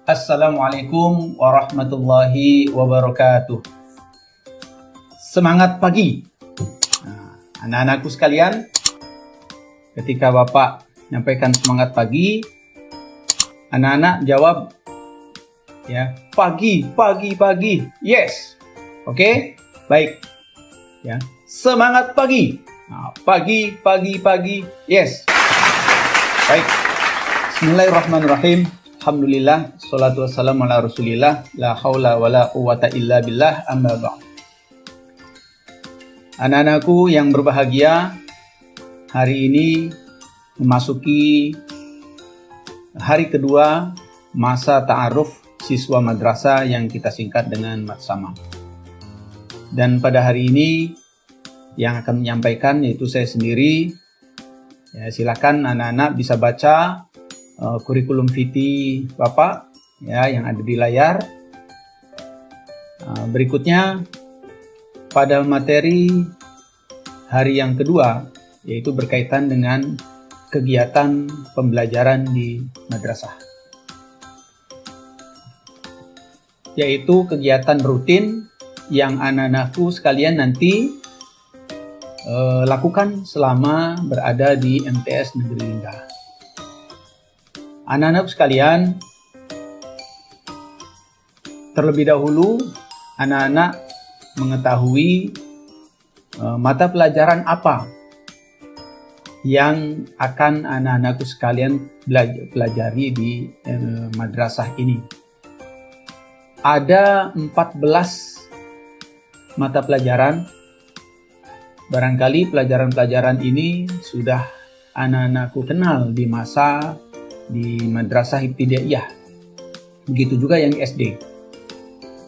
Assalamualaikum warahmatullahi wabarakatuh. Semangat pagi. Anak-anakku sekalian, ketika Bapak menyampaikan semangat pagi, anak-anak jawab ya, pagi. Yes. Oke? Baik. Ya. Semangat pagi. Pagi. Yes. Baik. Bismillahirrahmanirrahim. Alhamdulillah, salatu wassalamu ala rasulillah, la haula wa la quwata illa billah, amma ba'd. Anak-anakku yang berbahagia, hari ini memasuki hari kedua masa ta'aruf siswa madrasah yang kita singkat dengan Matsama. Dan pada hari ini yang akan menyampaikan yaitu saya sendiri. Ya, silakan anak-anak bisa baca kurikulum vitae Bapak ya yang ada di layar. Berikutnya pada materi hari yang kedua yaitu berkaitan dengan kegiatan pembelajaran di madrasah. Yaitu kegiatan rutin yang anak-anakku sekalian nanti lakukan selama berada di MTS Negeri Lingga. Anak-anak sekalian, terlebih dahulu anak-anak mengetahui mata pelajaran apa yang akan anak-anakku sekalian pelajari di madrasah ini. Ada 14 mata pelajaran. Barangkali pelajaran-pelajaran ini sudah anak-anakku kenal di masa di madrasah ibtidaiyah. Begitu juga yang SD.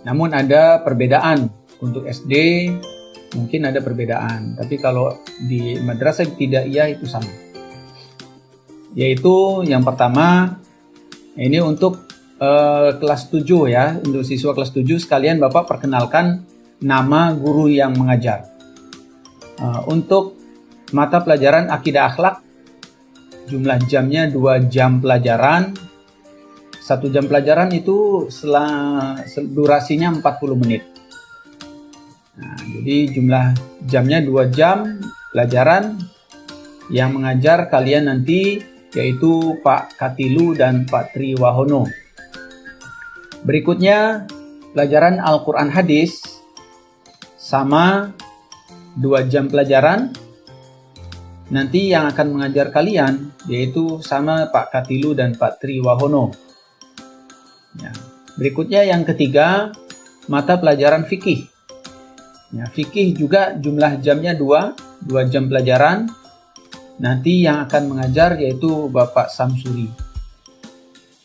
Namun ada perbedaan. Untuk SD mungkin ada perbedaan, tapi kalau di madrasah ibtidaiyah itu sama. Yaitu yang pertama, ini untuk kelas 7 ya. Untuk siswa kelas 7 sekalian Bapak perkenalkan nama guru yang mengajar. Untuk mata pelajaran akidah akhlak, jumlah jamnya 2 jam pelajaran. 1 jam pelajaran itu durasinya 40 menit. Nah, jadi jumlah jamnya 2 jam pelajaran. Yang mengajar kalian nanti yaitu Pak Katilu dan Pak Triwahono. Berikutnya pelajaran Al-Quran Hadis sama 2 jam pelajaran. Nanti yang akan mengajar kalian yaitu sama Pak Katilu dan Pak Triwahono. Ya. Berikutnya yang ketiga, mata pelajaran fikih. Ya, fikih juga jumlah jamnya 2 jam pelajaran. Nanti yang akan mengajar yaitu Bapak Samsuri.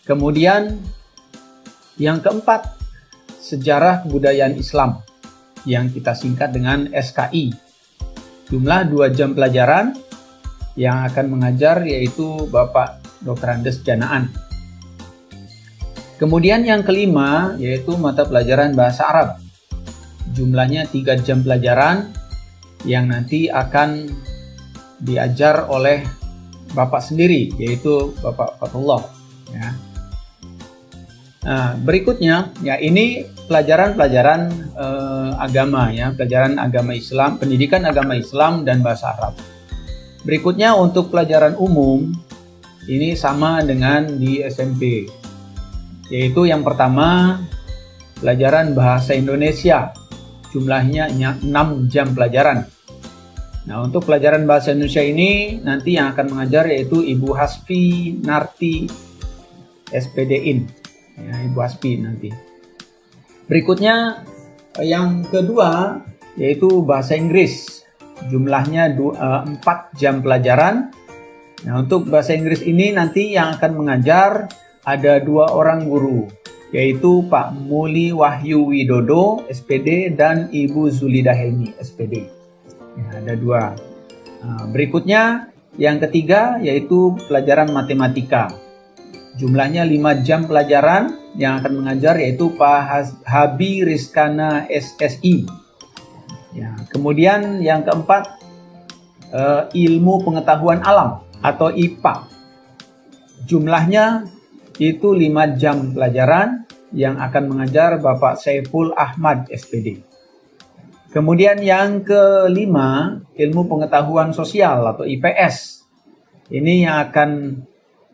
Kemudian yang keempat, sejarah kebudayaan Islam yang kita singkat dengan SKI. Jumlah 2 jam pelajaran. Yang akan mengajar yaitu Bapak Dr. Andes Janaan. Kemudian yang kelima yaitu mata pelajaran bahasa Arab. Jumlahnya 3 jam pelajaran yang nanti akan diajar oleh Bapak sendiri yaitu Bapak Fatullah. Ya. Nah, berikutnya ya ini pelajaran-pelajaran agama ya, pelajaran agama Islam, pendidikan agama Islam dan bahasa Arab. Berikutnya untuk pelajaran umum, ini sama dengan di SMP. Yaitu yang pertama, pelajaran bahasa Indonesia. Jumlahnya 6 jam pelajaran. Nah, untuk pelajaran bahasa Indonesia ini, nanti yang akan mengajar yaitu Ibu Hasfi Narti SPDIN. Ya, Ibu Hasfi nanti. Berikutnya, yang kedua, yaitu bahasa Inggris. Jumlahnya 4 jam pelajaran. Nah, untuk bahasa Inggris ini nanti yang akan mengajar ada 2 orang guru, yaitu Pak Muli Wahyu Widodo SPD dan Ibu Zulida Helmi SPD. Ya, ada 2. Berikutnya yang ketiga yaitu pelajaran matematika. Jumlahnya 5 jam pelajaran. Yang akan mengajar yaitu Pak Habi Rizkana SSI. Ya, kemudian yang keempat ilmu pengetahuan alam atau IPA. Jumlahnya itu 5 jam pelajaran yang akan mengajar Bapak Saiful Ahmad SPD. Kemudian yang kelima, ilmu pengetahuan sosial atau IPS. Ini yang akan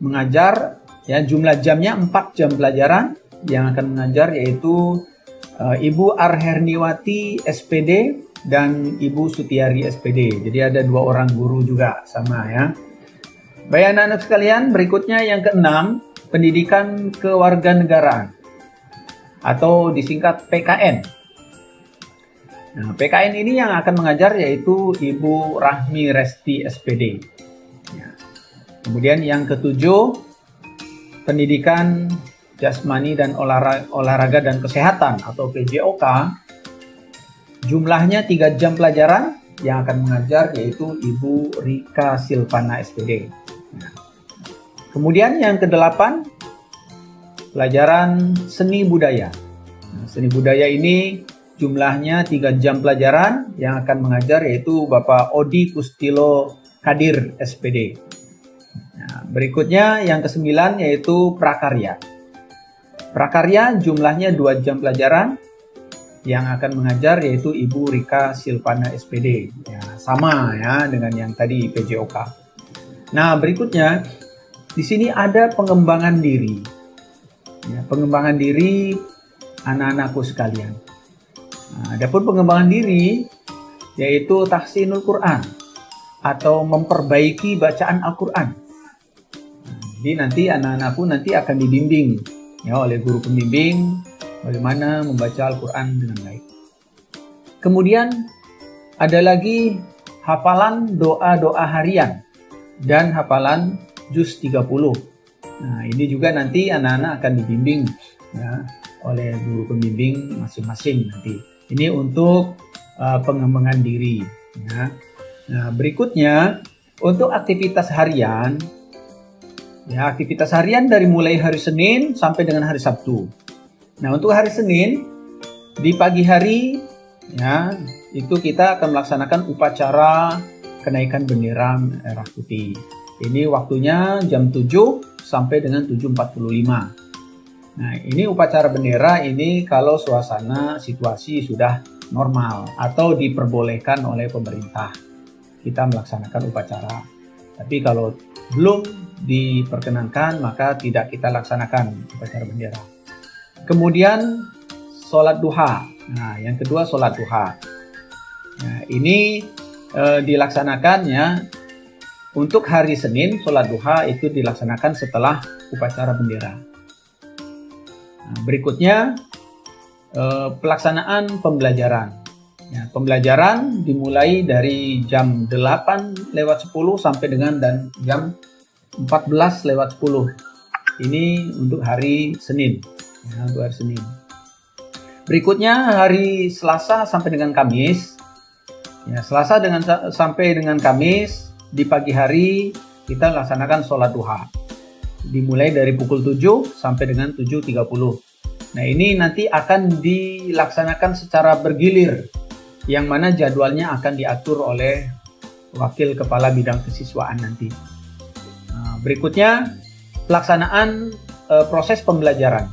mengajar, ya, jumlah jamnya 4 jam pelajaran yang akan mengajar yaitu Ibu Arherniwati SPD dan Ibu Sutiari SPD. Jadi ada 2 orang guru juga sama, ya. Baik anak-anak sekalian, berikutnya yang keenam, pendidikan kewarganegaraan atau disingkat PKN. Nah, PKN ini yang akan mengajar yaitu Ibu Rahmi Resti SPD. Ya. Kemudian yang ketujuh, pendidikan jasmani dan olahraga dan kesehatan atau PJOK. Jumlahnya 3 jam pelajaran yang akan mengajar yaitu Ibu Rika Silvana SPD. Nah. Kemudian yang kedelapan, pelajaran seni budaya. Nah, seni budaya ini jumlahnya 3 jam pelajaran yang akan mengajar yaitu Bapak Odi Kustilo Kadir SPD. Nah, berikutnya yang kesembilan yaitu prakarya. Prakarya jumlahnya 2 jam pelajaran yang akan mengajar yaitu Ibu Rika Silvana SPD. Ya, sama ya dengan yang tadi PJOK. Nah, berikutnya di sini ada pengembangan diri. Ya, pengembangan diri anak-anakku sekalian. Nah, adapun pengembangan diri yaitu tahsinul Quran atau memperbaiki bacaan Al-Quran. Nah, jadi nanti anak-anakku nanti akan dibimbing ya oleh guru pembimbing bagaimana membaca Al-Quran dengan baik. Kemudian ada lagi hafalan doa-doa harian dan hafalan juz 30. Nah, ini juga nanti anak-anak akan dibimbing ya oleh guru pembimbing masing-masing nanti. Ini untuk pengembangan diri. Ya. Nah, berikutnya untuk aktivitas harian, ya aktivitas harian dari mulai hari Senin sampai dengan hari Sabtu. Nah, untuk hari Senin di pagi hari, ya itu kita akan melaksanakan upacara kenaikan bendera merah putih. Ini waktunya jam 7 sampai dengan 7.45. Nah, ini upacara bendera ini kalau suasana situasi sudah normal atau diperbolehkan oleh pemerintah. Kita melaksanakan upacara. Tapi kalau belum diperkenankan maka tidak kita laksanakan upacara bendera. Kemudian sholat duha. Nah, yang kedua sholat duha. Nah, ini dilaksanakan ya untuk hari Senin sholat duha itu dilaksanakan setelah upacara bendera. Nah, berikutnya pelaksanaan pembelajaran. Ya, pembelajaran dimulai dari jam 8:10 sampai dengan dan jam 14:10. Ini untuk hari Senin. Ya, untuk hari Senin. Berikutnya hari Selasa sampai dengan Kamis. Ya, Selasa sampai dengan Kamis di pagi hari kita laksanakan sholat duha. Dimulai dari pukul 7 sampai dengan 7.30. Nah, ini nanti akan dilaksanakan secara bergilir, yang mana jadwalnya akan diatur oleh wakil kepala bidang kesiswaan nanti. Nah, berikutnya pelaksanaan proses pembelajaran.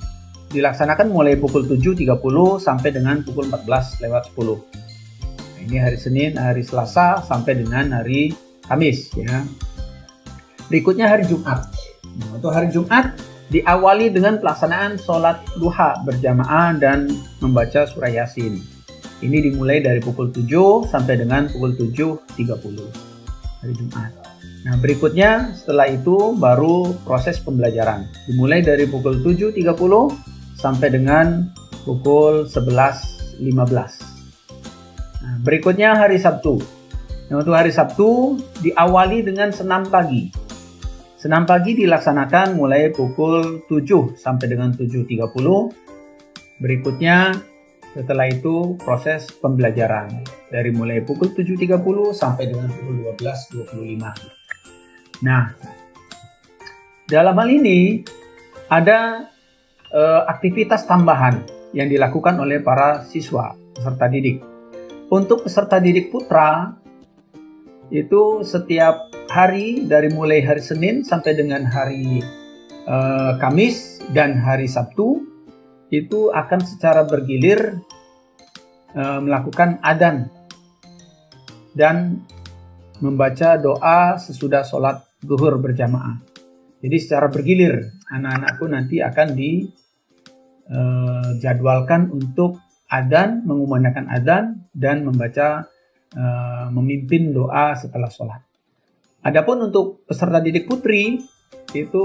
Dilaksanakan mulai pukul 7.30 sampai dengan pukul 14:10. Nah, ini hari Senin, hari Selasa sampai dengan hari Kamis ya. Berikutnya hari Jumat. Nah, untuk hari Jumat diawali dengan pelaksanaan sholat duha berjamaah dan membaca surah Yasin. Ini dimulai dari pukul 7 sampai dengan pukul 7.30 hari Jumat. Nah, berikutnya setelah itu baru proses pembelajaran. Dimulai dari pukul 7.30 sampai dengan pukul 11.15. Nah, berikutnya hari Sabtu. Nah, untuk hari Sabtu diawali dengan senam pagi. Senam pagi dilaksanakan mulai pukul 7 sampai dengan 7.30. Berikutnya setelah itu proses pembelajaran dari mulai pukul 7.30 sampai dengan pukul 12.25. Nah, dalam hal ini ada aktivitas tambahan yang dilakukan oleh para siswa peserta didik. Untuk peserta didik putra itu setiap hari dari mulai hari Senin sampai dengan hari Kamis dan hari Sabtu itu akan secara bergilir melakukan adzan dan membaca doa sesudah sholat zuhur berjamaah. Jadi secara bergilir, anak-anakku nanti akan dijadwalkan untuk adzan, mengumandangkan adzan dan membaca memimpin doa setelah sholat. Adapun untuk peserta didik putri itu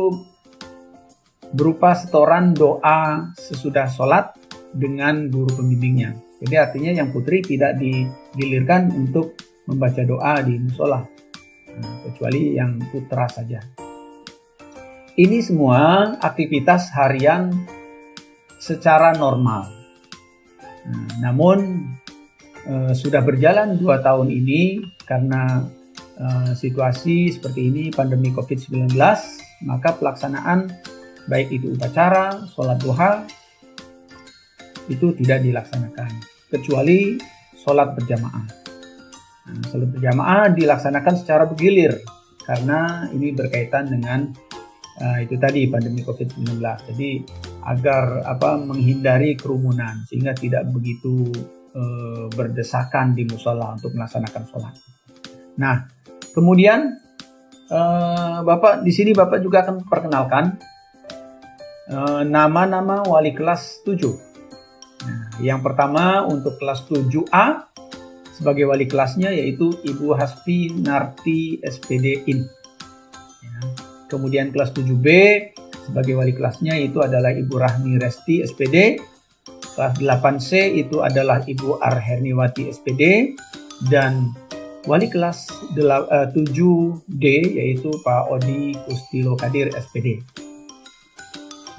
berupa setoran doa sesudah sholat dengan guru pembimbingnya. Jadi artinya yang putri tidak digilirkan untuk membaca doa di musola, kecuali yang putra saja. Ini semua aktivitas harian secara normal. Namun sudah berjalan 2 tahun ini karena situasi seperti ini, pandemi COVID-19, maka pelaksanaan baik itu upacara, sholat duha, itu tidak dilaksanakan, kecuali sholat berjamaah. Sholat berjamaah dilaksanakan secara bergilir, karena ini berkaitan dengan itu tadi, pandemi COVID-19. Jadi agar menghindari kerumunan, sehingga tidak begitu berdesakan di musola untuk melaksanakan sholat. Nah, kemudian Bapak di sini juga akan perkenalkan nama-nama wali kelas 7. Nah, yang pertama untuk kelas 7A sebagai wali kelasnya yaitu Ibu Hasfi Narti SPD In. Ya. Kemudian kelas 7B sebagai wali kelasnya itu adalah Ibu Rahmi Resti SPD. Kelas 8C itu adalah Ibu Arherniwati SPD, dan wali kelas 7D yaitu Pak Odi Kustilo Kadir SPD.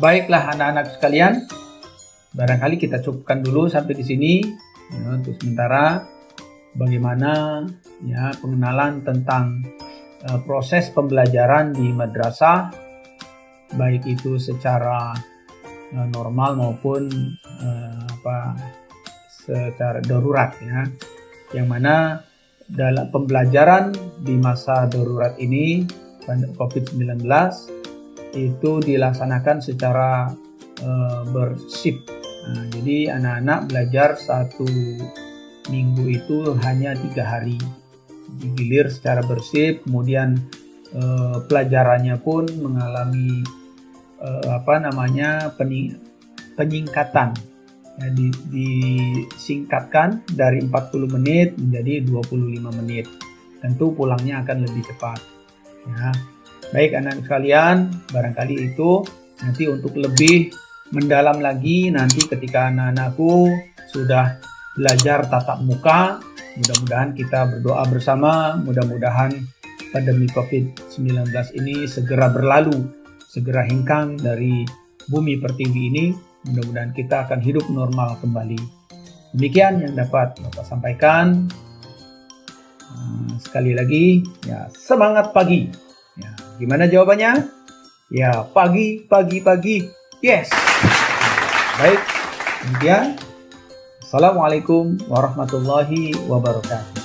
Baiklah anak-anak sekalian, barangkali kita cukupkan dulu sampai di sini ya, untuk sementara bagaimana ya pengenalan tentang proses pembelajaran di madrasah, baik itu secara normal maupun secara darurat ya. Yang mana dalam pembelajaran di masa darurat ini COVID-19 itu dilaksanakan secara bershift. Nah, jadi anak-anak belajar 1 minggu itu hanya 3 hari, digilir secara bershift. Kemudian pelajarannya pun mengalami penyingkatan. Ya, disingkatkan dari 40 menit menjadi 25 menit. Tentu pulangnya akan lebih cepat. Ya. Baik anak-anak sekalian, barangkali itu nanti untuk lebih mendalam lagi nanti ketika anak-anakku sudah belajar tatap muka, mudah-mudahan kita berdoa bersama, mudah-mudahan pandemi COVID-19 ini segera berlalu, segera hengkang dari bumi pertiwi ini, mudah-mudahan kita akan hidup normal kembali. Demikian yang dapat Bapak sampaikan. Sekali lagi, ya semangat pagi. Ya, gimana jawabannya? Ya pagi. Yes. Baik. Demikian. Assalamualaikum warahmatullahi wabarakatuh.